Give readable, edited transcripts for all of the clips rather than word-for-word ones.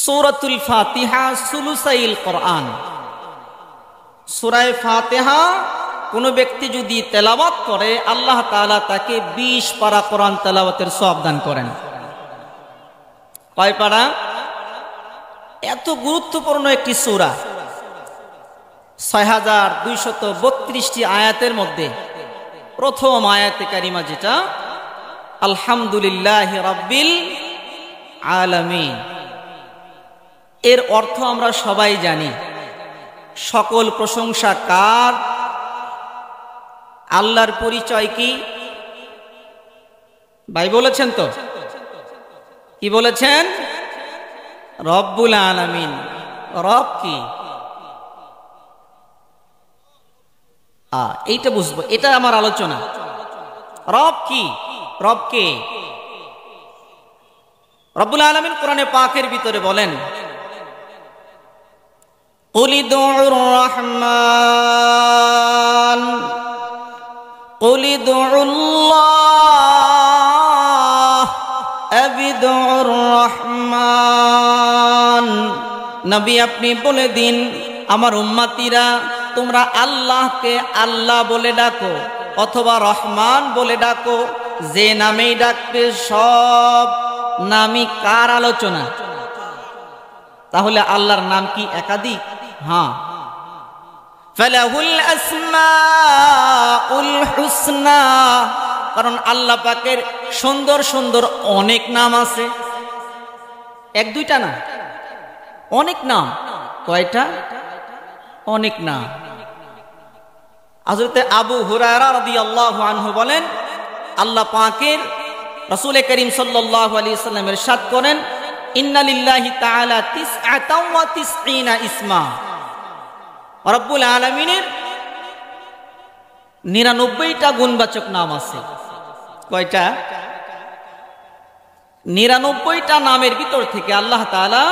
সূরাতুল ফাতিহা সুলুসাইল কোরআন। সূরা ফাতিহা কোন ব্যক্তি যদি তেলাওয়াত করে আল্লাহ তাআলা তাকে 20 পারা কোরআন তেলাওয়াতের সওয়াব দান করেন। কয় পারা? এত গুরুত্বপূর্ণ একটি সূরা, ৬২৩২টি আয়াতের মধ্যে প্রথম আয়াতে কারিমা যেটা আলহামদুলিল্লাহি রাব্বিল আলামিন, এর অর্থ আমরা সবাই জানি। সকল প্রশংসা কার? আল্লাহর পরিচয় কি? ভাই বলেছেন তো, কি বলেছেন? রব্বুল আলামিন। রব কি? এইটা বুঝবো, এটা আমার আলোচনা। রব কি? রব কে? রব্বুল আলামিন কোরআনে পাকের ভিতরে বলেন, কুলিদুর রহমান কুলিদুল্লাহ আবিদুর রহমান। নবী আপনি বলে দিন আমার উম্মতিরা তোমরা আল্লাহকে আল্লাহ বলে ডাকো অথবা রহমান বলে ডাকো, যে নামেই ডাকবে সব নামই কার আলোচনা? তাহলে আল্লাহর নাম কি একাধিক? হ্যাঁ, ফালাহুল আসমাউল হুসনা, কারণ আল্লাহ পাকের সুন্দর সুন্দর অনেক নাম আছে, এক দুইটা না, অনেক নাম। কয়টা? অনেক নাম। হযরত আবু হুরায়রা রাদিয়াল্লাহু আনহু বলেন, আল্লাহ পাকের রাসূল করিম সাল্লাল্লাহু আলাইহি ওয়াসাল্লাম ইরশাদ করেন, ইন্না লিল্লাহি তাআলা 99 ইসমা। রব্বুল আলামিনের 99টা গুণবাচক নাম আছে। কয়টা? 99টা নামের ভিতর থেকে আল্লাহ তাআলা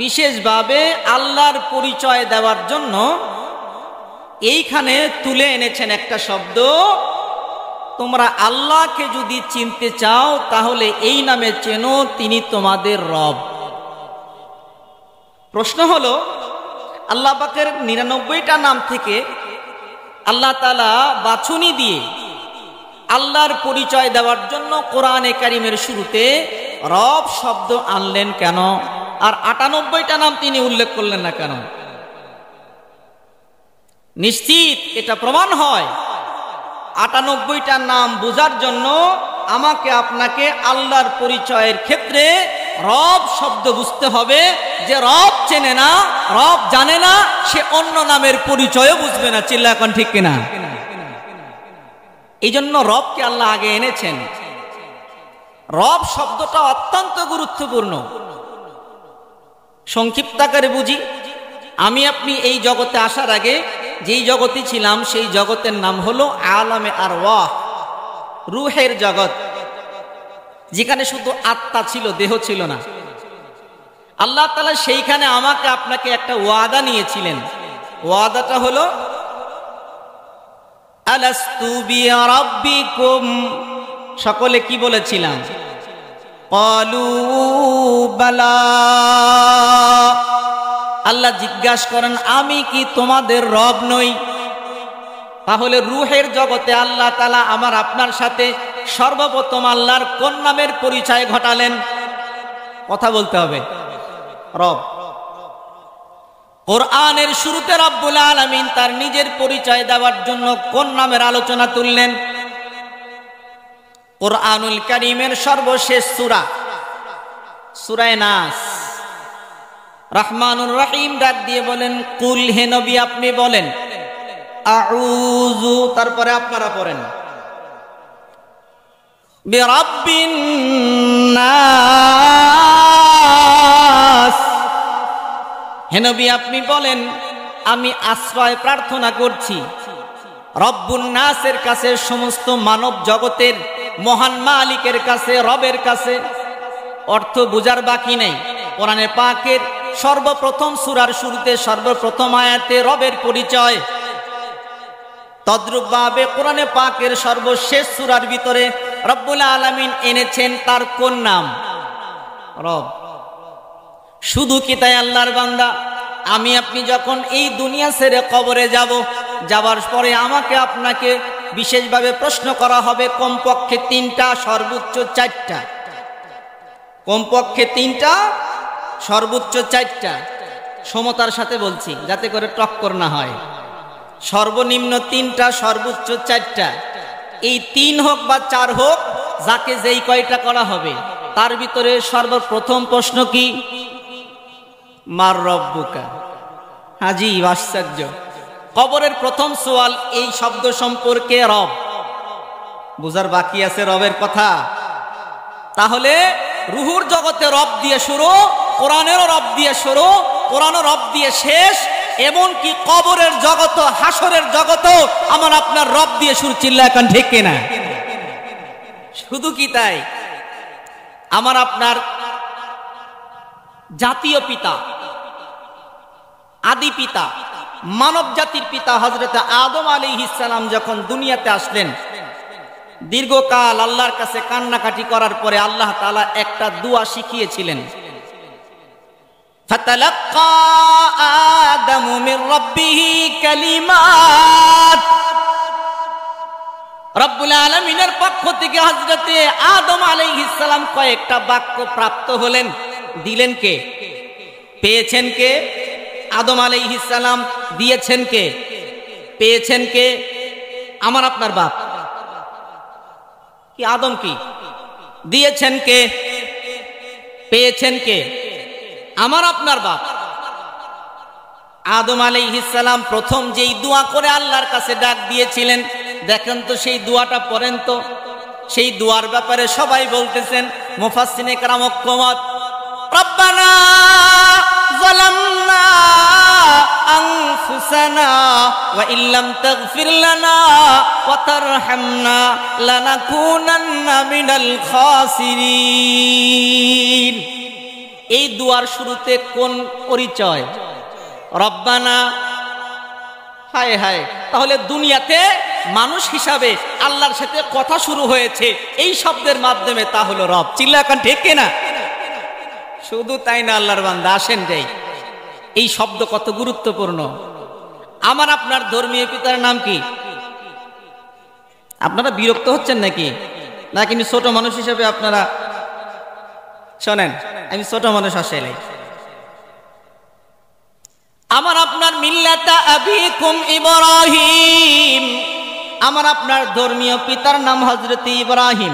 বিশেষভাবে আল্লাহর পরিচয় দেওয়ার জন্য এইখানে তুলে এনেছেন একটা শব্দ। তোমরা আল্লাহকে যদি চিনতে চাও তাহলে এই নামে চেনো, তিনি তোমাদের রব। প্রশ্ন হলো, আল্লাহ পাকের 99টা নাম থেকে আল্লাহ তাআলা বাছুনি দিয়ে আল্লাহর পরিচয় দেওয়ার জন্য কোরআনে কারিমের শুরুতে রব শব্দ আনলেন কেন? আর 98টা নাম তিনি উল্লেখ করলেন না কেন? নিশ্চিত এটা প্রমাণ হয় 98টা নাম বোঝার জন্য আমাকে আপনাকে আল্লাহর পরিচয়ের ক্ষেত্রে রব শব্দ বুঝতে হবে। যে রব চেনে না, রব জানে না, সে অন্য নামের পরিচয়ও বুঝবে না। চিল্লা এখন ঠিক কিনা? এই জন্য রবকে আল্লাহ আগে এনেছেন। রব শব্দটা অত্যন্ত গুরুত্বপূর্ণ। সংক্ষিপ্ত আকারে বুঝি, আমি আপনি এই জগতে আসার আগে যেই জগতে ছিলাম সেই জগতের নাম হলো আলামে আরওয়াহ, রূহের জগৎ, যেখানে শুধু আত্মা ছিল, দেহ ছিল না। আল্লাহ তাআলা সেইখানে আমাকে আপনাকে একটা ওয়াদা নিয়েছিলেন। ওয়াদাটা হলো আলাস্তু বিরাব্বিকুম। সকলে কি বলেছিলাম? ক্বালু বালা। আল্লাহ জিজ্ঞাসা করেন, আমি কি তোমাদের রব নই? তাহলে রূহের জগতে আল্লাহ তাআলা আমার আপনার সাথে সর্বপ্রথম আল্লাহর কোন নামের পরিচয় ঘটালেন? কথা বলতে হবে, রব। কোরআনের শুরুতে রব্বুল আলামিন তার নিজের পরিচয় দেওয়ার জন্য কোন নামের আলোচনা তুললেন? কোরআনুল কারীমের সর্বশেষ সূরা, সূরা নাস। রহমানুর রহিম ডাক দিয়ে বলেন, কুল, হে নবী আপনি বলেন, আউযু, তারপরে আপনারা পড়েন, বিরাব্বিন নাস। হে নবী আপনি বলেন, আমি আশ্রয় প্রার্থনা করছি রব্বুন নাসের কাছে, সমস্ত মানব জগতের মহান মালিকের কাছে, রবের কাছে। অর্থ বুঝার বাকি নেই। কোরআনে পাকের সর্বপ্রথম সূরার শুরুতে সর্বপ্রথম আয়াতে রবের পরিচয়। তদ্রূপভাবে কোরআনে পাকের সর্বশেষ সূরার ভিতরে রব্বুল আলামিন এনেছেন তার কোন নাম? রব। শুধু কি তাই আল্লাহর বান্দা, আমি আপনি যখন এই দুনিয়া ছেড়ে কবরে যাব, যাবার পরে আমাকে আপনাকে বিশেষভাবে প্রশ্ন করা হবে কমপক্ষে 3টা, সর্বোচ্চ 4টা। কমপক্ষে 3টা, সর্বোচ্চ 4টা। সমতার সাথে বলছি যাতে করে টক্কর না হয়। সর্বনিম্ন 3টা, সর্বোচ্চ 4টা। এই 3 হোক বা 4 হোক, যাকে যেই কয়টা করা হবে, তার ভিতরে সর্বপ্রথম প্রশ্ন কি? মার রব্বুকা। হাজি আশ্চর্য, কবরের প্রথম সওয়াল এই শব্দ সম্পর্কে রব। বুঝার বাকি আছে রবের কথা? তাহলে রুহুর জগতে রব দিয়ে শুরু, কোরআনেরও রব দিয়ে শুরু, কোরআনও রব দিয়ে শেষ, এমনকি কবরের জগত, হাসরের জগত আমার আপনার রব দিয়ে শুরু। চিল্লা এখন ঠিক কিনা? শুধু কি তাই, আমার আপনার জাতীয় পিতা, আদি পিতা, মানব জাতির পিতা হযরত আদম আলাইহিস সালাম যখন দুনিয়াতে আসলেন, দীর্ঘকাল আল্লাহর কাছে কান্নাকাটি করার পরে আল্লাহ তাআলা একটা দোয়া শিখিয়েছিলেন। ফাতালাক্কা আদামু মির রাব্বিহি কালিমাত। রব্বুল আলামিনের পক্ষ থেকে হযরতে আদম আলাইহিস সালাম কয়েকটা বাক্য প্রাপ্ত হলেন। দিলেন কে? পেয়েছেন কে? আদম আলাইহিস সালাম। দিয়েছেন কে? পেয়েছেন কে? আমার আপনার বাপ কি আদম? কি দিয়েছেন কে? পেয়েছেন কে? আমার আপনার বাপ আদম আলাইহিস সালাম। প্রথম যেই দোয়া করে আল্লাহর কাছে ডাক দিয়েছিলেন, দেখেন তো সেই দোয়াটা পড়েন তো। সেই দোয়ার ব্যাপারে সবাই বলতেছেন, মুফাসসিরিনে কেরাম ঐক্যমত। রব্বানা যালামনা আনফুসানা ওয়া ইল্লাম তাগফির লানা ওয়া তারহামনা লানাকুনান্না মিনাল খাসিরিন। এই দুয়ার শুরুতে কোন পরিচয়? রব্বানা। হায় হায়, তাহলে দুনিয়াতে মানুষ হিসাবে আল্লাহর সাথে কথা শুরু হয়েছে এই শব্দের মাধ্যমে, তা হলো রব। চিল্লা এখন ঠিক কিনা? শুধু তাই না আল্লাহর বান্দা, আসেন যাই, এই শব্দ কত গুরুত্বপূর্ণ। আমার আপনার ধর্মীয় পিতার নাম কি? আপনারা বিরক্ত হচ্ছেন নাকি? না কিন্তু ছোট মানুষ হিসেবে আপনারা শোনেন, আমি ছোট মানুষ আসলে। আমার আপনার মিল্লাতা আবিকুম ইব্রাহিম, আমার আপনার ধর্মীয় পিতার নাম হযরত ইব্রাহিম।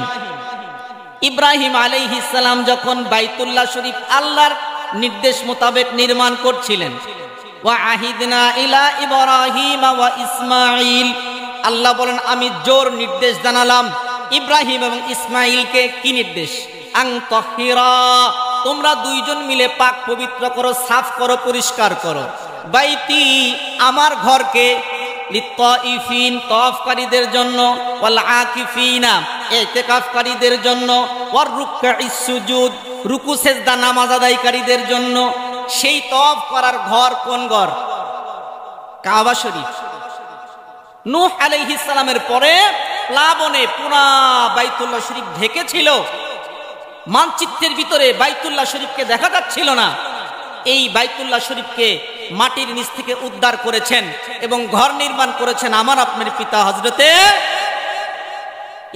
ইব্রাহিম আলাইহিস সালাম যখন বাইতুল্লাহ শরীফ আল্লাহর নির্দেশ মোতাবেক নির্মাণ করছিলেন, ওয়া আহিদনা ইলা ইব্রাহিম ওয়া ইসমাঈল, আল্লাহ বলেন আমি জোর নির্দেশ জানালাম ইব্রাহিম এবং ইসমাঈলকে। কি নির্দেশ? আন তাহিরা, তোমরা দুইজন মিলে পাক পবিত্র করো, সাফ করো, পরিষ্কার করো। বাইতি, আমার ঘরকে, লিত্তাইফিন, তাওয়াফকারীদের জন্য, ওয়াল আকিফিনা, ইতিকাফকারীদের জন্য, ওয়ার রুকআইস সুজুদ, রুকু সেজদা নামাজ আদায়কারীদের জন্য। সেই তাওয়াফ করার ঘর কোন ঘর? কাবা শরীফ। নূহ আলাইহিস সালামের পরে প্লাবনে পুরা বাইতুল্লাহ শরীফ ঢেকেছিল, মানচিত্রের ভিতরে বাইতুল্লাহ শরীফকে দেখা যাচ্ছিল না। এই বাইতুল্লাহ শরীফকে মাটির নিচ থেকে উদ্ধার করেছেন এবং ঘর নির্মাণ করেছেন আমার আপনার পিতা হযরতে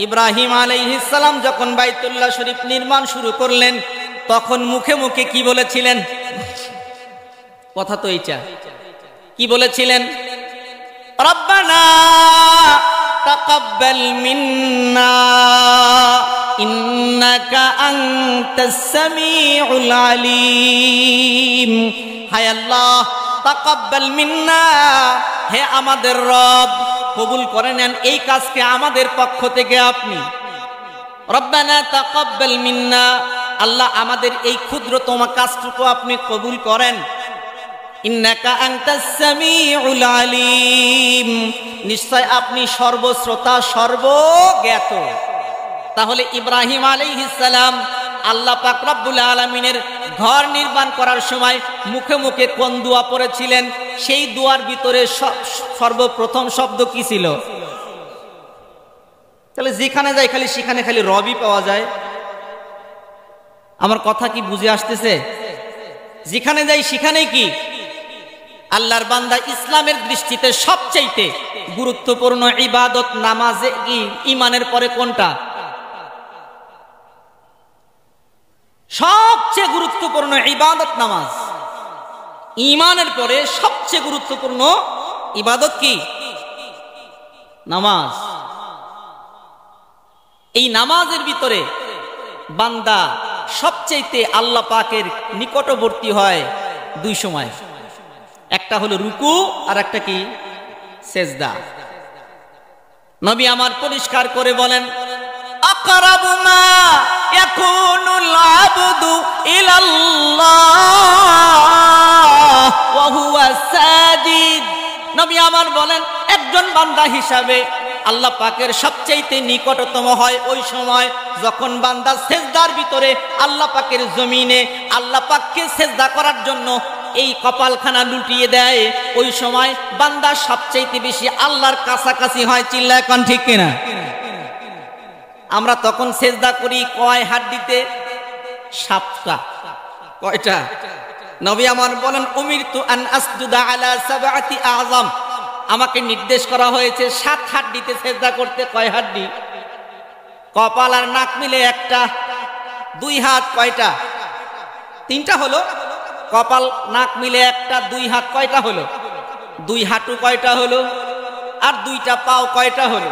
ইব্রাহিম আলাইহিস সালাম। যখন বাইতুল্লাহ শরীফ নির্মাণ শুরু করলেন, তখন মুখে মুখে কি বলেছিলেন? কথা তো এইটা, কি বলেছিলেন? রব্বানা তাকাব্বাল মিন্না ইন্নাকা আনতাস সামিউল আলিম। হায় আল্লাহ, তাকাব্বাল মিন্না, হে আমাদের রব, কবুল করে নেন এই কাজকে আমাদের পক্ষ থেকে আপনি। রব্বানা তাকাব্বাল মিন্না, আল্লাহ আমাদের এই ক্ষুদ্রতম কাজটুকু আপনি কবুল করেন। ইন্নাকা আনতাস সামিউল আলিম, নিশ্চয় আপনি সর্বশ্রোতা, সর্বজ্ঞাত। তাহলে ইব্রাহিম আলাইহিস সালাম আল্লাহ পাক রব্বুল আলামিনের ঘর নির্মাণ করার সময় মুখে মুখে কোন দোয়া পড়েছিলেন? সেই দোয়ার ভিতরে সর্বপ্রথম শব্দ কি ছিল? তাহলে যেখানে যায় খালি সেখানে খালি রবই পাওয়া যায়। আমার কথা কি বুঝে আসতেছে? যেখানে যাই সেখানেই কি আল্লাহর বান্দা ইসলামের দৃষ্টিতে সবচেয়ে গুরুত্বপূর্ণ ইবাদত নামাজে কি ঈমানের পরে কোনটা? সবচেয়ে গুরুত্বপূর্ণ ইবাদত নামাজ। ঈমানের পরে সবচেয়ে গুরুত্বপূর্ণ ইবাদত কি? নামাজ। এই নামাজের ভিতরে বান্দা সবচেয়ে আল্লাহ পাকের নিকটবর্তী হয় দুই সময়, একটা হলো রুকু আর একটা কি? সেজদা। নবী আমার পরিষ্কার করে বলেন, আকরাবু মা ইয়াকুনুল আবদু ইলাল্লাহ ওয়া হুয়া সাজিদ। নবী আমার বলেন, একজন বান্দা হিসাবে আল্লাহ পাকের সবচেয়ে নিকটতম হয় ওই সময় যখন বান্দা সেজদার ভিতরে আল্লাহ পাকের জমিনে আল্লাহ পাককে সেজদা করার জন্য এই কপালখানা লুটিয়ে দেয়। ওই সময় বান্দা সবচেয়ে বেশি আল্লাহর কাছাকাছি হয়। চিল্লায় কোন ঠিক কিনা? আমরা তখন সেজদা করি কয় হাড্ডিতে? 7টা। কয়টা? নবী আমার বলেন, উমিরতু আন আসজুদা আলা সাবআতি আযম। আমাকে নির্দেশ করা হয়েছে 7 হাড্ডিতে সেজদা করতে। কয় হাড্ডি? কপাল আর নাক মিলে একটা। 2 হাত কয়টা? 3টা হলো। কপাল নাক মিলে একটা। 2 হাত কয়টা হলো? 2 হাঁটু কয়টা হলো? আর 2টা পাও কয়টা হলো?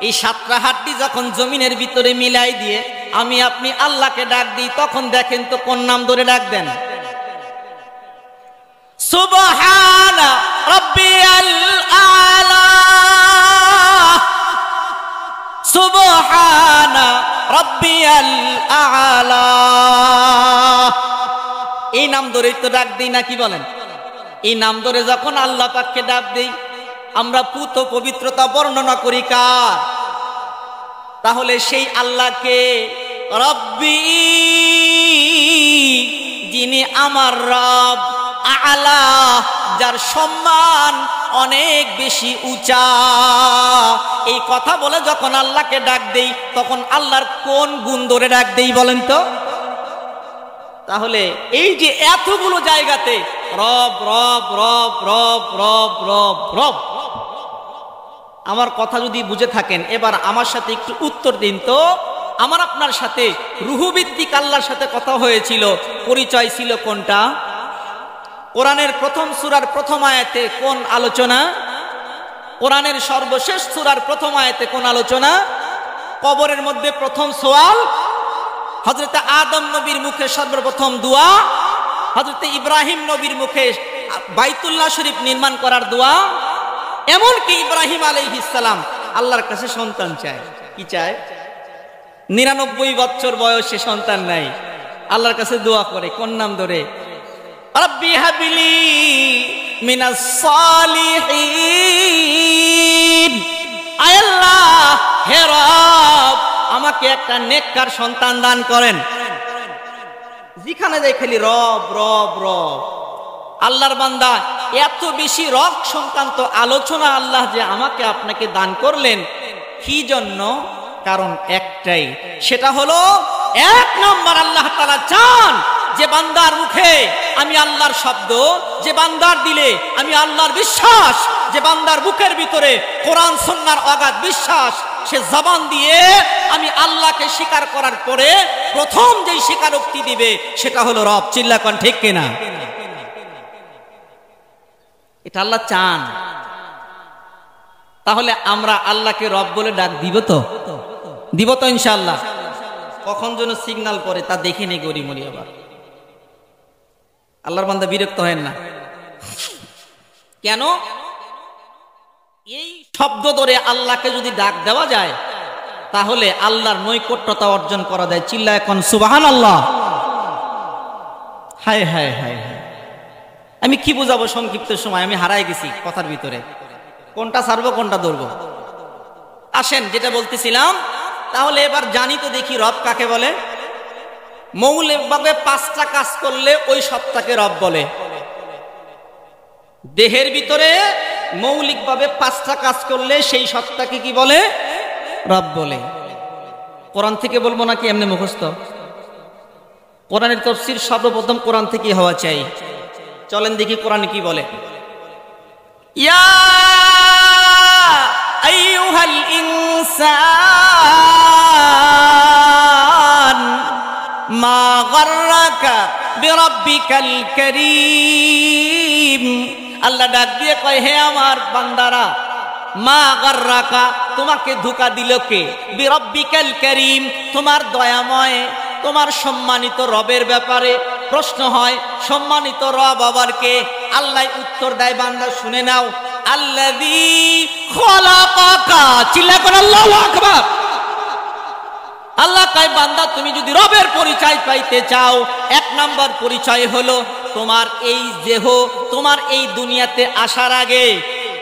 এই 7টা হাড্ডি যখন জমিনের ভিতরে মিলাই দিয়ে আমি আপনি আল্লাহকে ডাক দিই, তখন দেখেন তো কোন নাম ধরে ডাক দেন? সুবহানা রাব্বিয়াল আলা, সুবহানা রাব্বিয়াল আলা। এই নাম ধরেই তো ডাক দিই, নাকি বলেন? এই নাম ধরে যখন আল্লাহ পাককে ডাক দিই, আমরা পুত পবিত্রতা বর্ণনা করি কার? তাহলে সেই আল্লাহকে রব্বি, যিনি আমার রব, আলা, যার সম্মান অনেক বেশি উঁচা। এই কথা বলে যখন আল্লাহকে ডাক দেই, তখন আল্লাহর কোন গুণ ধরে ডাক দেই বলেন তো? তাহলে এই যে এতগুলো জায়গাতে রব রব রব রব রব রব রব, আমার কথা যদি বুঝে থাকেন, এবার আমার সাথে একটু উত্তর দিন তো। আমার আপনার সাথে রুহুভিত্তিক আল্লাহর সাথে কথা হয়েছিল, পরিচয় ছিল কোনটা? কোরআনের প্রথম সূরার প্রথম আয়াতে কোন আলোচনা? কোরআনের সর্বশেষ সূরার প্রথম আয়াতে কোন আলোচনা? কবরের মধ্যে প্রথম সওয়াল, হযরত আদম নবীর মুখে সর্বপ্রথম দোয়া, হযরত ইব্রাহিম নবীর মুখে বাইতুল্লাহ শরীফ নির্মাণ করার দোয়া। এমনকি ইব্রাহিম আলাইহিস সালাম আল্লাহর কাছে সন্তান চায়। কি চায়? 99 বছর বয়সে সন্তান নাই, আল্লাহর কাছে দোয়া করে কোন নাম ধরে? রব্বি হাবলি মিনাস সালিহিন। আয় আল্লাহ, হে রব, আমাকে একটা নেককার সন্তান দান করেন। যেখানে যাই খালি রব রব রব। আল্লাহর বান্দা, এত বেশি রব সংক্রান্ত আলোচনা আল্লাহ যে আমাকে আপনাকে দান করলেন, কি জন্য? কারণ একটাই, সেটা হলো 1 নম্বর আল্লাহ তাআলা চান যে বান্দার মুখে আমি আল্লাহর শব্দ, যে বান্দার দিলে আমি আল্লাহর বিশ্বাস, যে বান্দার বুকের ভিতরে কোরআন সুন্নাহর অগাধ বিশ্বাস, সে জবান দিয়ে আমি আল্লাহকে স্বীকার করার পরে প্রথম যেই স্বীকারোক্তি দিবে সেটা হলো রব। চিল্লা কোন ঠিক কিনা? এটা আল্লাহ চান। তাহলে আমরা আল্লাহকে রব বলে ডাক দিব তো? দিব তো ইনশাআল্লাহ। কখন যেন সিগন্যাল করে তা দেখে নেই গরিমরি। আবার আল্লাহর বান্দা বিরক্ত হয় না কেন? এই শব্দ ধরে আল্লাহকে যদি ডাক দেওয়া যায়, তাহলে আল্লাহর নৈকট্যতা অর্জন করা যায়। চিল্লা এখন সুবহানাল্লাহ। হায় হায় হায় হায়, আমি কি বুঝাবো সংক্ষিপ্ত সময়, আমি হারাই গেছি কথার ভিতরে। কোনটা ছাড়বো কোনটা ধরবো? আসেন, যেটা বলতেছিলাম, তাহলে এবার জানি তো দেখি রব কাকে বলে। মৌলিকভাবে 5টা কাজ করলে ওই সত্তাকে রব বলে। দেহের ভিতরে মৌলিকভাবে 5টা কাজ করলে সেই সত্তাকে কি বলে? রব বলে। কোরআন থেকে বলবো নাকি এমনি মুখস্থ? কোরআনের তাফসীর সর্বপ্রথম কোরআন থেকে হওয়া চাই। চলেন দেখি কোরআন কি বলে। ইয়া আইয়ুহাল ইনসান মা গাররাকা বিরাব্বিকাল কারীম। আল্লাহ ডাক দিয়ে কয়, হে আমার বান্দারা, মা গাররাকা, তোমাকে ধোঁকা দিল কে? বিরাব্বিকাল কারীম, তোমার দয়াময়, তোমার সম্মানিত রবের ব্যাপারে প্রশ্ন হয়। সম্মানিত রব আবার কে? আল্লাহ উত্তর দেয়, বান্দা শুনে নাও, আল্লাযী খলাকাকা। চিল্লা করে আল্লাহু আকবার। আল্লাহ কয়, বান্দা তুমি যদি রবের পরিচয় পাইতে চাও, এক নাম্বার পরিচয় হলো তোমার এই দেহ, তোমার এই দুনিয়াতে আসার আগে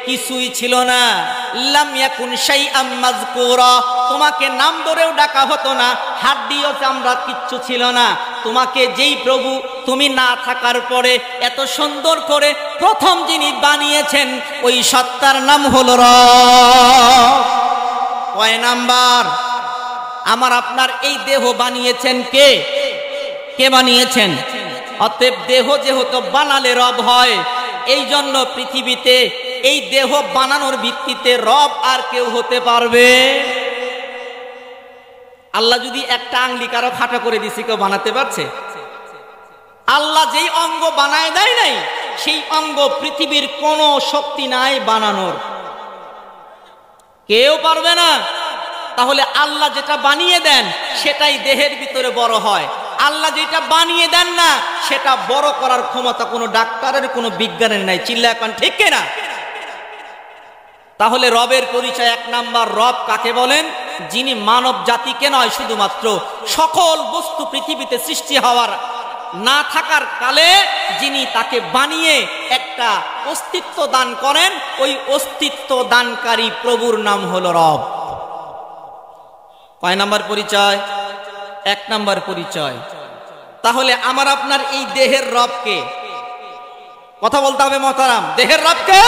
কিছুই ছিল না। লাম ইয়াকুন শাইআম মাযকুরা, তোমাকে নাম ধরেও ডাকা হতো না, হাড্ডিও চামড়া কিচ্ছু ছিল না। তোমাকে যেই প্রভু তুমি না থাকার পরে এত সুন্দর করে প্রথম যিনি বানিয়েছেন, ওই সত্তার নাম হলো রব। কয় নাম্বার? আমার আপনার এই দেহ বানিয়েছেন কে? কে বানিয়েছেন? অতএব দেহ যেহেতু বানালে রব হয়, এই জন্য পৃথিবীতে এই দেহ বানানোর ভিত্তিতে রব আর কেউ হতে পারবে? আল্লাহ যদি একটা আঙ্গুলি কারো খাটো করে দিছে, কেউ বানাতে পারছে? আল্লাহ যেই অঙ্গ বানায় দেয় নাই, সেই অঙ্গ পৃথিবীর কোনো শক্তি নাই বানানোর, কেউ পারবে না। তাহলে আল্লাহ যেটা বানিয়ে দেন সেটাই দেহের ভিতরে বড় হয়। আল্লাহ যেটা বানিয়ে দেন না, সেটা বড় করার ক্ষমতা কোনো ডাক্তারের, কোনো বিজ্ঞানের নাই। চিল্লা এখন ঠিক কিনা? তাহলে রবের পরিচয় এক নাম্বার, রব কাকে বলেন? যিনি মানব জাতিকে নয়, শুধুমাত্র সকল বস্তু পৃথিবীতে সৃষ্টি হওয়ার না থাকার কালে যিনি তাকে বানিয়ে একটা অস্তিত্ব দান করেন, ওই অস্তিত্ব দানকারী প্রভুর নাম হলো রব। কয় নাম্বার পরিচয়? এক নাম্বার পরিচয়। তাহলে আমার আপনার এই দেহের রবকে, কথা বলতে হবে মহতারাম, দেহের রবকে?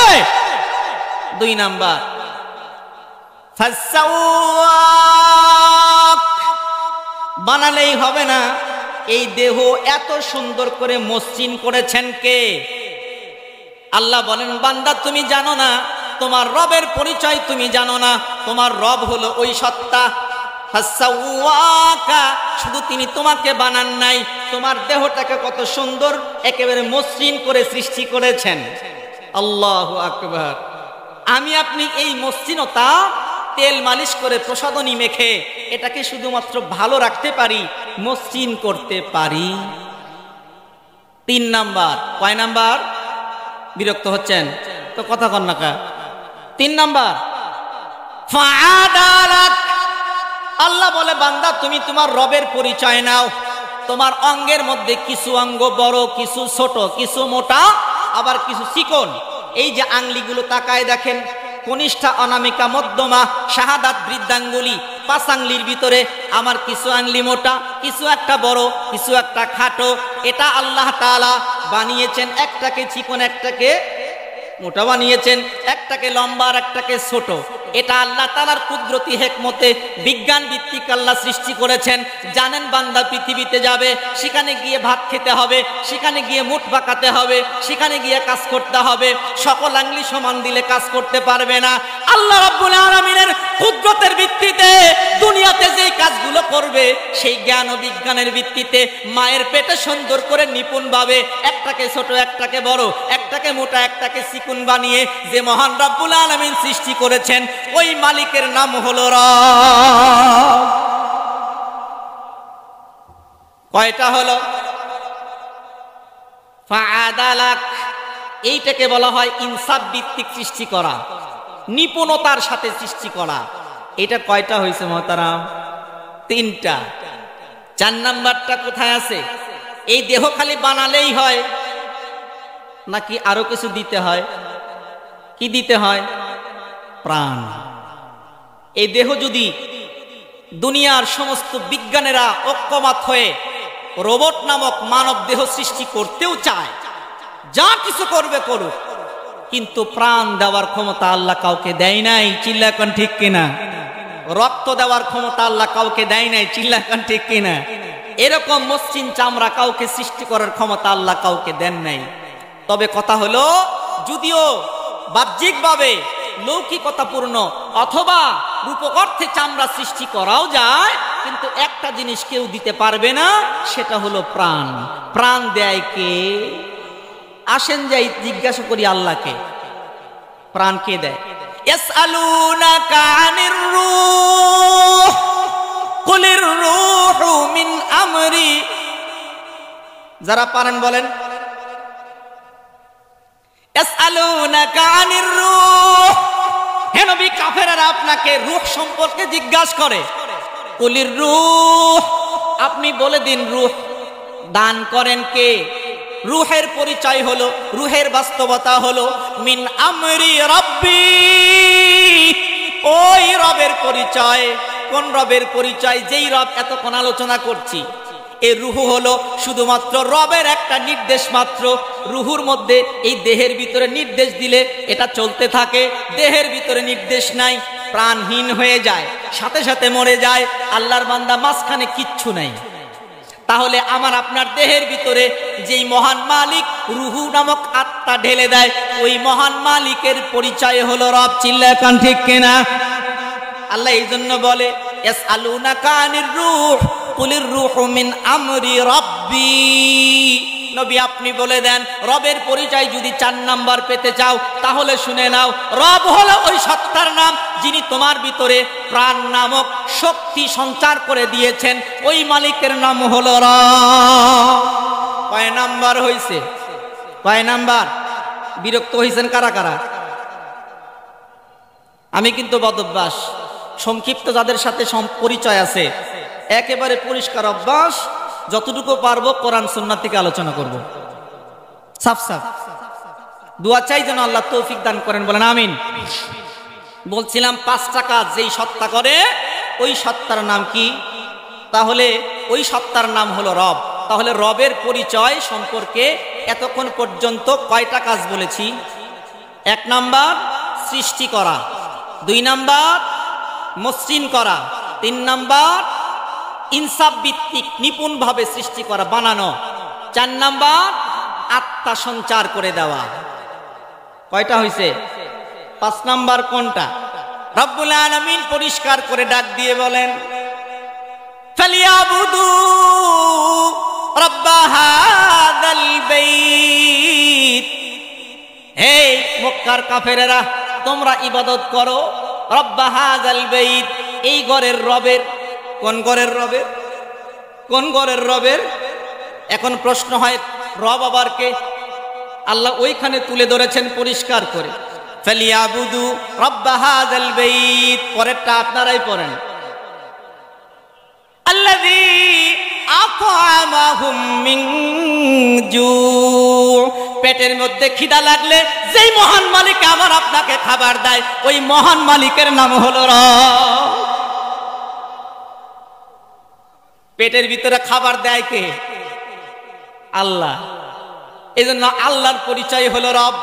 দুই নাম্বার, ফাসাওয়াক। বানালেই হবে না, এই দেহ এত সুন্দর করে মসৃণ করেছেন কে? আল্লাহ বলেন, বান্দা তুমি জানো না, তোমার রবের পরিচয় তুমি জানো না। তোমার রব হলো ওই সত্তা, ফাসাওয়াকা। শুধু তিনি তোমাকে বানান নাই, তোমার দেহটাকে কত সুন্দর একেবারে মসৃণ করে সৃষ্টি করেছেন। আল্লাহু আকবার। আমি আপনি এই মসৃণতা তেল মালিশ করে, প্রসাধনী মেখে এটাকে শুধুমাত্র ভালো রাখতে পারি, মসৃণ করতে পারি। তিন নাম্বার। কয় নাম্বার? বিরক্ত হচ্ছেন তো, কথা কন না কা? তিন নাম্বার, ফাআদালাক। আল্লাহ বলে, বান্দা তুমি তোমার রবের পরিচয় নাও। তোমার অঙ্গের মধ্যে কিছু অঙ্গ বড়, কিছু ছোট, কিছু মোটা, আবার কিছু চিকন। এই যে আঙ্গুলিগুলো তাকায় দেখেন, কনিষ্ঠা, অনামিকা, মধ্যমা, শাহাদাত, বৃদ্ধাঙ্গুলি, পাঁচ আঙ্গুলির ভিতরে আমার কিছু আঙ্গুলি মোটা, কিছু একটা বড়, কিছু একটা খাটো। এটা আল্লাহ তাআলা বানিয়েছেন। একটাকে চিকন, একটাকে মোটা বানিয়েছেন, একটাকে লম্বা আর একটাকে ছোট। এটা আল্লাহ তাআলার কুদরতি হিকমতে বিজ্ঞান ভিত্তিক আল্লাহ সৃষ্টি করেছেন। জানেন বান্দা পৃথিবীতে যাবে, সেখানে গিয়ে ভাত খেতে হবে, সেখানে গিয়ে মুঠ পাকাতে হবে, সেখানে গিয়ে কাজ করতে হবে। সকল আঙ্গুলি সমান দিলে কাজ করতে পারবে না। আল্লাহ রাব্বুল আলামিনের কুদরতের ভিত্তিতে দুনিয়াতে যেই কাজগুলো করবে, সেই জ্ঞান ও বিজ্ঞানের ভিত্তিতে মায়ের পেটে সুন্দর করে নিপুণভাবে একটাকে ছোট, একটাকে বড়, একটাকে মোটা, একটাকে চিকন বানিয়ে যে মহান রাব্বুল আলামিন সৃষ্টি করেছেন, ওই মালিকের নাম হলো রব। কয়টা হলো? ফাআদালাক। এইটাকে বলা হয় ইনসাফ ভিত্তিক সৃষ্টি করা, নিপুণতার সাথে সৃষ্টি করা। এটা কয়টা হয়েছে মহতারাম? তিনটা। চার নাম্বারটা কোথায় আছে? এই দেহ খালি বানালেই হয় নাকি আরো কিছু দিতে হয়? কি দিতে হয়? প্রাণ। এই দেহ যদি দুনিয়ার সমস্ত বিজ্ঞানীরা ঐক্যমত হয়ে রোবট নামক মানব দেহ সৃষ্টি করতেও চায়, যা কিছু করবে করুক, কিন্তু প্রাণ দেওয়ার ক্ষমতা আল্লাহ কাউকে দেয় নাই। চিল্লা এখন ঠিক কিনা? রক্ত দেওয়ার ক্ষমতা আল্লাহ কাউকে দেয় নাই। চিল্লা এখন ঠিক কিনা? এরকম মসৃণ চামড়া কাউকে সৃষ্টি করার ক্ষমতা আল্লাহ কাউকে দেন নাই। তবে কথা হলো, যদিও বাহ্যিকভাবে লৌকিকতাপূর্ণ অথবা রূপক অর্থে চামড়া সৃষ্টি করাও যায়, কিন্তু একটা জিনিস কেউ দিতে পারবে না, সেটা হলো প্রাণ। প্রাণ দেয় কে? আসেন যাই জিজ্ঞাসা করি আল্লাহকে, প্রাণ কে দেয়? ইয়াসআলুনাকা আনির রূহ কুলির রূহু মিন আমরি। যারা পারেন বলেন, ইয়াসআলুনাকা আনির রূহ। হে নবী, কাফেররা আপনাকে রূহ সম্পর্কে জিজ্ঞাসা করে। কুলির রূহ, আপনি বলে দিন রূহ দান করেন কে? রূহের পরিচয় হলো, রূহের বাস্তবতা হলো মিন আমরি রাব্বি, ওই রবের পরিচয়। কোন রবের পরিচয়? যেই রব এতক্ষণ আলোচনা করছি। এই রূহ হলো শুধুমাত্র রবের একটা নির্দেশ মাত্র। রূহুর মধ্যে এই দেহের ভিতরে নির্দেশ দিলে এটা চলতে থাকে, দেহের ভিতরে নির্দেশ নাই, প্রাণহীন হয়ে যায়, সাথে সাথে মরে যায়। আল্লাহর বান্দা মাঝখানে কিচ্ছু নাই। তাহলে আমার আপনার দেহের ভিতরে যেই মহান মালিক রূহু নামক আত্মা ঢেলে দেয়, ওই মহান মালিকের পরিচয় হলো রব। চিল্লায় কান ঠিক কিনা? আল্লাহ এই জন্য বলে ইয়াসআলুনাকা আনির রূহ কুলির রূহু মিন আমরি রাব্বি। নবী আপনি বলে দেন, রবের পরিচয় যদি 4 নাম্বার পেতে চাও তাহলে শুনে নাও, রব হলো ওই সত্তার নাম যিনি তোমার ভিতরে প্রাণ নামক শক্তি সঞ্চার করে দিয়েছেন। ওই মালিকের নাম হলো রব। কয় নাম্বার হইছে? কয় নাম্বার? বিরক্ত হইছেন কারা কারা? আমি কিন্তু বদভ্যাস, সংক্ষিপ্ত যাদের সাথে পরিচয় আছে, একেবারে পরিষ্কার অভ্যাস, যতটুকু পারবো কোরআন সুন্নাহ থেকে আলোচনা করব। সাফ সাফ দোয়া চাই যেন আল্লাহ তৌফিক দান করেন, বলেন আমিন। বলছিলাম 5টা কাজ যেই সত্তা করে, ওই সত্তার নাম কি? তাহলে ওই সত্তার নাম হলো রব। তাহলে রবের পরিচয় সম্পর্কে এতক্ষণ পর্যন্ত কয়টা কাজ বলেছি? 1 নাম্বার সৃষ্টি করা, 2 নাম্বার মসৃণ করা, 3 নাম্বার ইনসাফ ভিত্তিক নিপুণভাবে সৃষ্টি করা, বানানো, 4 নাম্বার আত্মা সঞ্চার করে দেওয়া। কয়টা হইছে? 5 নাম্বার কোনটা? রব্বুল আলামিন পরিষ্কার করে ডাক দিয়ে বলেন ফালিয়াবুদু রাব্বা হাযাল বাইত। হে মক্কার কাফেরেরা, তোমরা ইবাদত করো রব্বা হাযাল বাইত, এই ঘরের রবের। কোন ঘরের রবের? কোন ঘরের রবের? এখন প্রশ্ন হয়, রব আবার কে? আল্লাহ ওইখানে তুলে ধরেছেন পরিষ্কার করে, ফালিয়াবুদু রাব্বা হাযাল বাইত। পরেরটা আপনারাই পড়েন, আল্লাযী আত'আমাহুম মিন জু। পেটের মধ্যে খিদা লাগলে যেই মহান মালিক আমার আপনাকে খাবার দেয়, ওই মহান মালিকের নাম হলো রব। পেটের ভিতরে খাবার দেয় কে? আল্লাহ। এই জন্য আল্লাহর পরিচয় হলো রব।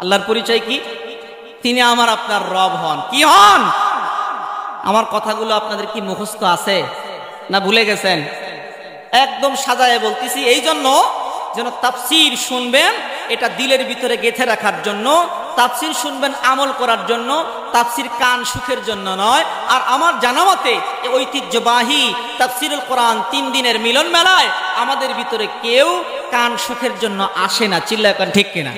আল্লাহর পরিচয় কি? তিনি আমার আপনার রব হন। কি হন? আমার কথাগুলো আপনাদের কি মুখস্থ আছে না ভুলে গেছেন? একদম সাজায় বলতেছি, এই জন্য যেন তাফসীর শুনবেন, এটা দিলের ভিতরে গেঁথে রাখার জন্য। তাফসীর শুনবেন আমল করার জন্য, তাফসীর কান সুখের জন্য নয়। আর আমার জানা মতে ঐতিহ্যবাহী তাফসীরুল কোরআন 3 দিনের মিলন মেলায় আমাদের ভিতরে কেউ কান সুখের জন্য আসে না। চিল্লায় কান ঠিক কিনা?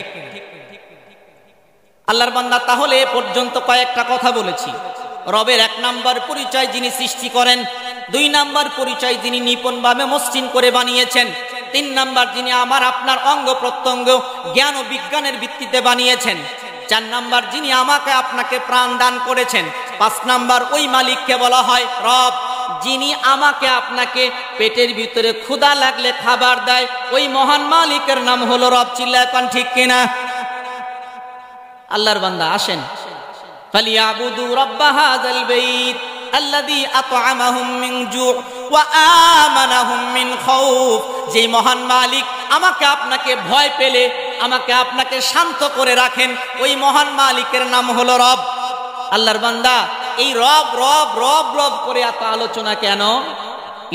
আল্লাহর বান্দা, তাহলে এ পর্যন্ত কয়েকটা কথা বলেছি। রবের 1 নাম্বার পরিচয় যিনি সৃষ্টি করেন, 2 নাম্বার পরিচয় যিনি নিপুণভাবে মসৃণ করে বানিয়েছেন, 3 নাম্বার যিনি আমার আপনার অঙ্গ প্রত্যঙ্গ জ্ঞান ও বিজ্ঞানের ভিত্তিতে বানিয়েছেন, 4 নাম্বার যিনি আমাকে আপনাকে প্রাণ দান করেছেন, 5 নাম্বার ওই মালিককে বলা হয় রব, যিনি আমাকে আপনাকে পেটের ভিতরে ক্ষুধা লাগলে খাবার দেয়, ওই মহান মালিকের নাম হলো রব। চিল্লায় পান ঠিক কিনা? আল্লাহর বান্দা আসেন, ফালিয়াবুদু রাব্বা হাযাল বাইত আল্লাযী আত'আমাহুম মিন জু' ওয়া আমানাহুম মিন খাউফ। যে মহান মালিক আমাকে আপনাকে ভয় পেলে আমাকে আপনাকে শান্ত করে রাখেন, ওই মহান মালিকের নাম হলো রব। আল্লাহর বান্দা, এই রব রব রব রব করে এত আলোচনা কেন?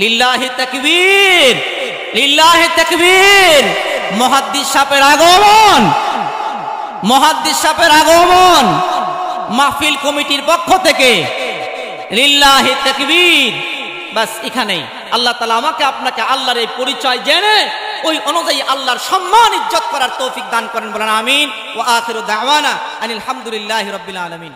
লিল্লাহি তাকবীর, লিল্লাহি তাকবীর। মুহাদ্দিস সাহেবের আগমন, মুহাদ্দিস সাহেবের আগমন মাহফিল কমিটির পক্ষ থেকে, লিল্লাহি তাকবীর। বাস এখানেই আল্লাহ তাআলা আমাকে আপনাকে আল্লাহর এই পরিচয় জেনে ওই অনুযায়ী আল্লাহর সম্মান ইজ্জত করার তৌফিক দান করেন, বলেন আমিন। ওয়া আখিরু দাওয়ানা আনিল হামদুলিল্লাহি রাব্বিল আলামিন।